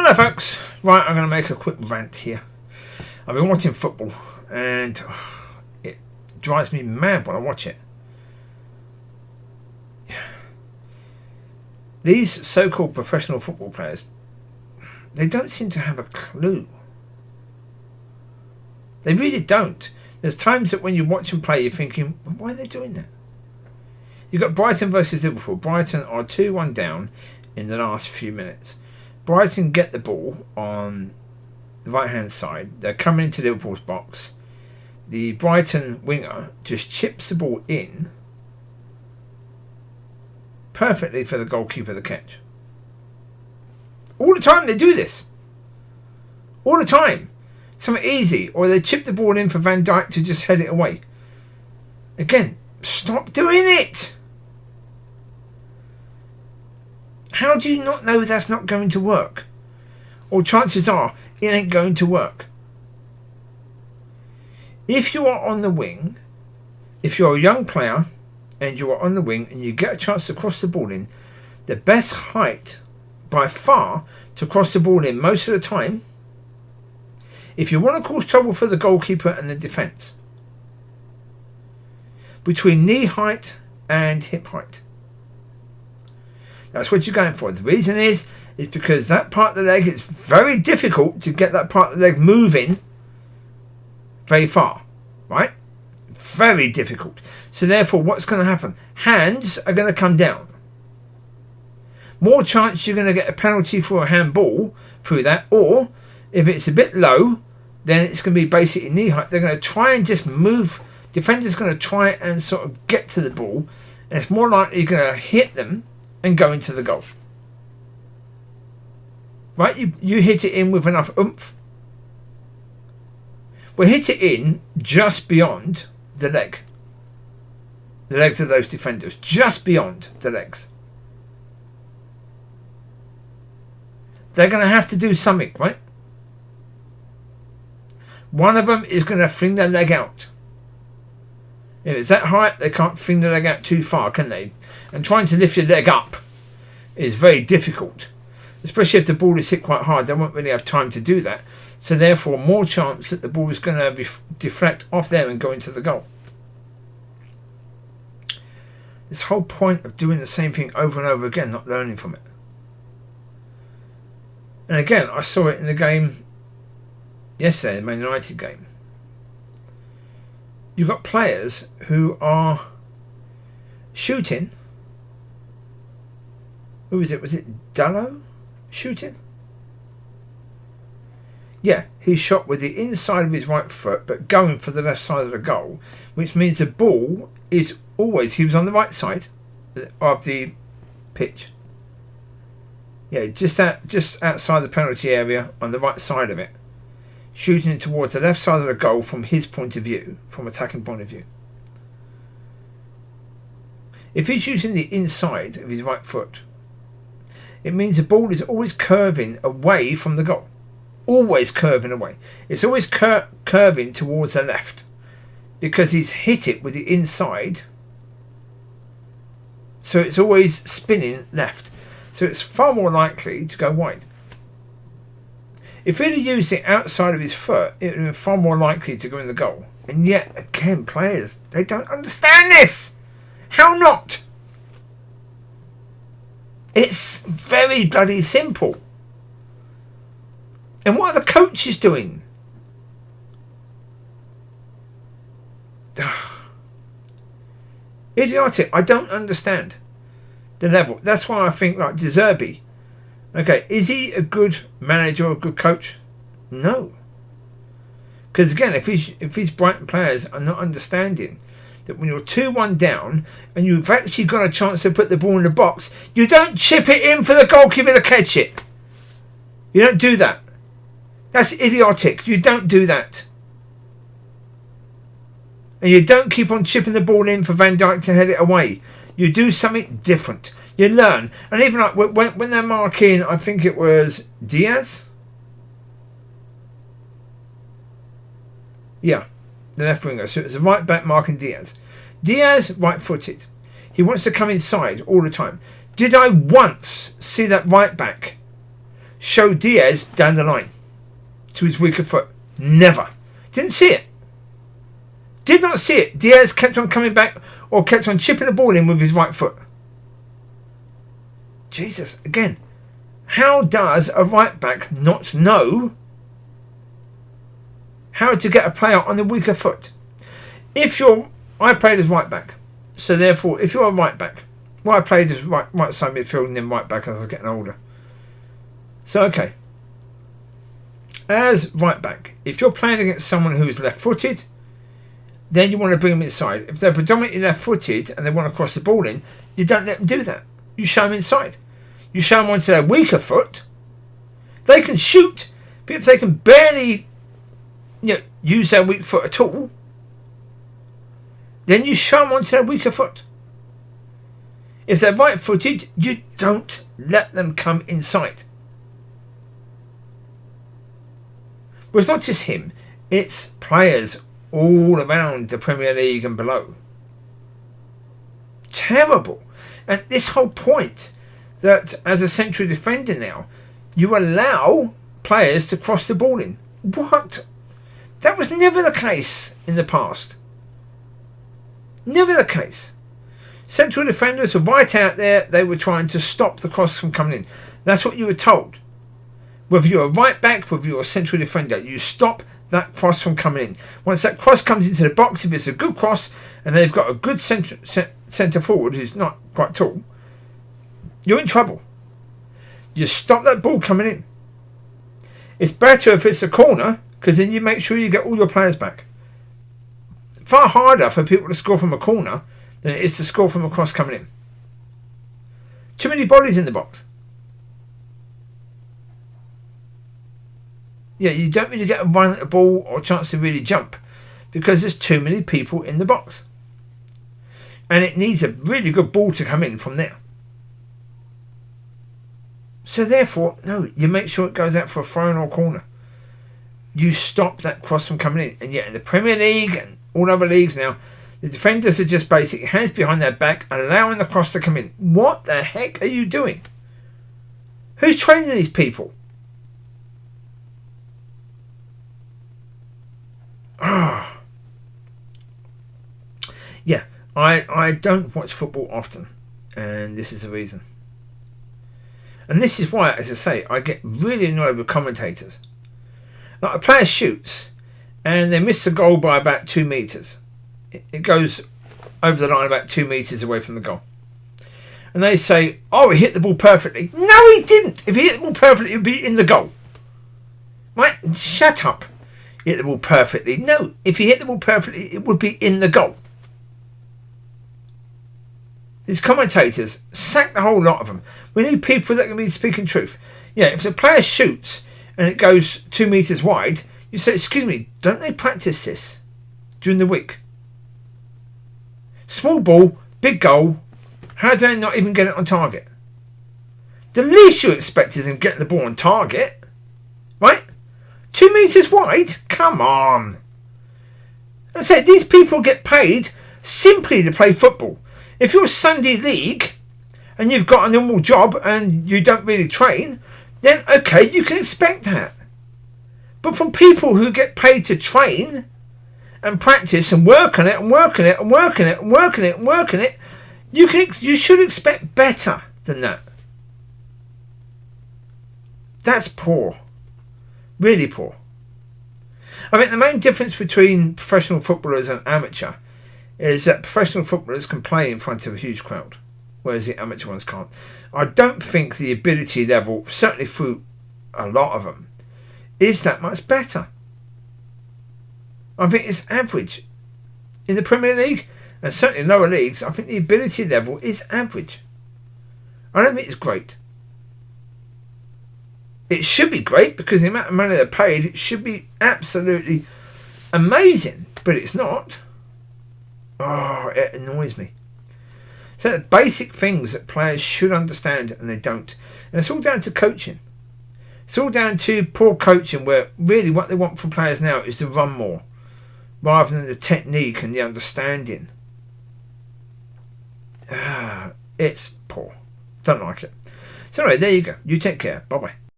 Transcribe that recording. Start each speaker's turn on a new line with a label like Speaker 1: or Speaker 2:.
Speaker 1: Hello folks, right, I'm going to make a quick rant here. I've been watching football and it drives me mad when I watch it. These so-called professional football players, they don't seem to have a clue. They really don't. There's times that when you watch them play you're thinking, well, why are they doing that? You've got Brighton versus Liverpool. Brighton are 2-1 down in the last few minutes. Brighton get the ball on the right hand side. They're coming into Liverpool's box. The Brighton winger just chips the ball in perfectly for the goalkeeper to catch. All the time they do this. All the time. Something easy. Or they chip the ball in for Van Dijk to just head it away. Again, stop doing it. How do you not know that's not going to work? Or chances are it ain't going to work. If you are on the wing, if you're a young player and you are on the wing and you get a chance to cross the ball in, the best height by far to cross the ball in most of the time, if you want to cause trouble for the goalkeeper and the defence, between knee height and hip height. That's what you're going for. The reason is because that part of the leg is very difficult to get that part of the leg moving very far, right? Very difficult. So therefore, what's going to happen? Hands are going to come down. More chance you're going to get a penalty for a handball through that, or if it's a bit low, then it's going to be basically knee height. They're going to try and just move. Defender's going to try and sort of get to the ball, and it's more likely you're going to hit them and go into the goal. Right? You hit it in with enough oomph. Well, hit it in just beyond the leg. The legs of those defenders. Just beyond the legs. They're going to have to do something, right? One of them is going to fling their leg out. If it's that height, they can't fling their leg out too far, can they? And trying to lift your leg up is very difficult. Especially if the ball is hit quite hard, they won't really have time to do that. So therefore, more chance that the ball is going to deflect off there and go into the goal. This whole point of doing the same thing over and over again, not learning from it. And again, I saw it in the game yesterday, the Man United game. You've got players who are shooting. Who was it? Was it Dallo shooting? Yeah, he shot with the inside of his right foot, but going for the left side of the goal, which means the ball is always, he was on the right side of the pitch. Yeah, just outside the penalty area on the right side of it. Shooting towards the left side of the goal from his point of view, from attacking point of view. If he's using the inside of his right foot, it means the ball is always curving away from the goal. Always curving away. It's always curving towards the left. Because he's hit it with the inside. So it's always spinning left. So it's far more likely to go wide. If he'd have used the outside of his foot, it would have been far more likely to go in the goal. And yet, again, players, they don't understand this. How not? It's very bloody simple. And what are the coaches doing? Idiotic. I don't understand the level. That's why I think like De Zerbi. Okay, is he a good manager or a good coach? No. Because again, if these Brighton players are not understanding that when you're 2-1 down and you've actually got a chance to put the ball in the box, you don't chip it in for the goalkeeper to catch it. You don't do that. That's idiotic. You don't do that. And you don't keep on chipping the ball in for Van Dijk to head it away. You do something different. You learn. And even like when they're marking, I think it was Diaz. Yeah, the left winger. So it was the right back marking Diaz. Diaz, right-footed. He wants to come inside all the time. Did I once see that right back show Diaz down the line to his weaker foot. Never. Didn't see it. Did not see it. Diaz kept on coming back or kept on chipping the ball in with his right foot. Jesus, again, how does a right back not know how to get a player on the weaker foot? I played as right back, so therefore, if you're a right back, I played as right side midfield and then right back as I was getting older. So okay, as right back, if you're playing against someone who's left-footed, then you want to bring them inside. If they're predominantly left-footed and they want to cross the ball in, you don't let them do that. You show them inside. You show them onto their weaker foot. They can shoot, but if they can barely use their weak foot at all, then you show them onto their weaker foot. If they're right-footed, you don't let them come inside. But it's not just him, it's players all around the Premier League and below. Terrible. And this whole point that as a central defender now, you allow players to cross the ball in. What? That was never the case in the past. Never the case. Central defenders were right out there. They were trying to stop the cross from coming in. That's what you were told. Whether you're a right back, whether you're a central defender, you stop that cross from coming in. Once that cross comes into the box, if it's a good cross and they've got a good centre forward who's not quite tall, you're in trouble. You stop that ball coming in. It's better if it's a corner, because then you make sure you get all your players back. Far harder for people to score from a corner than it is to score from a cross coming in. Too many bodies in the box. Yeah, you don't really get a run at the ball or a chance to really jump because there's too many people in the box. And it needs a really good ball to come in from there. So therefore, no, you make sure it goes out for a throw-in or corner. You stop that cross from coming in. And yet in the Premier League and all other leagues now, the defenders are just basically hands behind their back, allowing the cross to come in. What the heck are you doing? Who's training these people? Yeah, I don't watch football often, and this is the reason. And this is why, as I say, I get really annoyed with commentators. Like a player shoots, and they miss the goal by about 2 metres. It goes over the line about 2 metres away from the goal. And they say, oh, he hit the ball perfectly. No, he didn't. If he hit the ball perfectly, it would be in the goal. Right? Shut up. Hit the ball perfectly. No, if he hit the ball perfectly, it would be in the goal. These commentators, sack the whole lot of them. We need people that can be speaking truth. Yeah, if the player shoots and it goes 2 metres wide, you say, excuse me, don't they practice this during the week? Small ball, big goal. How do they not even get it on target? The least you expect is them getting the ball on target. Right? 2 metres wide? Come on. I say, these people get paid simply to play football. If you're Sunday League and you've got a normal job and you don't really train, then okay, you can expect that. But from people who get paid to train and practice and work on it and work on it and work on it and work on it and work on it, you should expect better than that. That's poor. Really poor. I think the main difference between professional footballers and amateur is that professional footballers can play in front of a huge crowd, whereas the amateur ones can't. I don't think the ability level, certainly through a lot of them, is that much better. I think it's average. In the Premier League, and certainly in lower leagues, I think the ability level is average. I don't think it's great. It should be great because the amount of money they're paid, it should be absolutely amazing, but it's not. Oh, it annoys me. So the basic things that players should understand and they don't. And it's all down to coaching. It's all down to poor coaching where really what they want from players now is to run more rather than the technique and the understanding. It's poor. Don't like it. So anyway, there you go. You take care. Bye-bye.